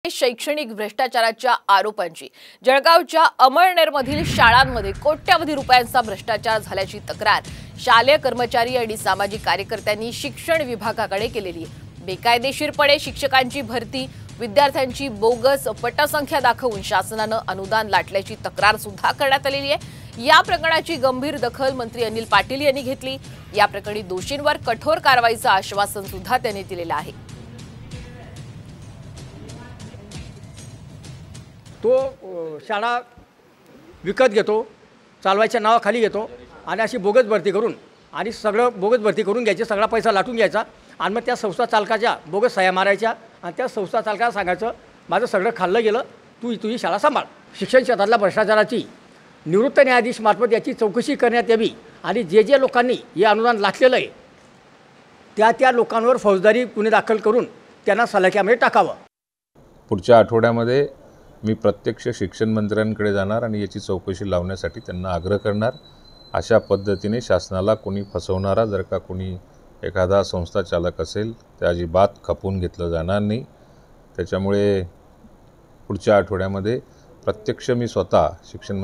शैक्षणिक भ्रष्टाचाराच्या आरोपांची जळगावच्या अमळनेरमधील शाळांमध्ये कोट्यवधी रुपयांचा भ्रष्टाचार झाल्याची तक्रार शालेय कर्मचारी आणि सामाजिक कार्यकर्त्यांनी शिक्षण विभागाकडे केलेली आहे। बेकायदेशीरपणे शिक्षकांची भरती, विद्यार्थ्यांची बोगस पटसंख्या दाखवून शासनाने अनुदान लाटल्याची तक्रार सुद्धा करण्यात आलेली आहे। या प्रकरणाची गंभीर दखल मंत्री अनिल पाटील यांनी घेतली। या प्रकरणी दोषींवर कठोर कारवाईचे आश्वासन सुद्धा त्यांनी दिलेले आहे। तो शाळा विकत घेतो, चालवायच्या नावाखाली घेतो आणि अशी बोगस भरती करून आणि सगळं बोगस भरती करून घ्यायची, सगळा पैसा लाटून घ्यायचा आणि मग त्या संस्था चालकाच्या बोगस सह्या मारायच्या आणि त्या संस्था चालकाला सांगायचं माझं सगळं खाल्लं गेलं, तू तुझी शाळा सांभाळ। शिक्षण क्षेत्रातल्या भ्रष्टाचाराची निवृत्त न्यायाधीश मार्फत याची चौकशी करण्यात यावी आणि जे लोकांनी हे अनुदान लाटलेलं आहे त्या लोकांवर फौजदारी गुन्हे दाखल करून त्यांना सलाख्यामध्ये टाकावं। पुढच्या आठवड्यामध्ये मी प्रत्यक्ष शिक्षण मंत्र्यांकडे जाणार आणि याची चौकशी लावण्यासाठी त्यांना आग्रह करणार। अशा पद्धतीने शासनाला कोणी फसवणारा जर का कोणी एखादा संस्था चालक असेल तर अजिबात खपवून घेतलं जाणार नाही। त्याच्यामुळे पुढच्या आठवड्यामध्ये प्रत्यक्ष मी स्वतः शिक्षण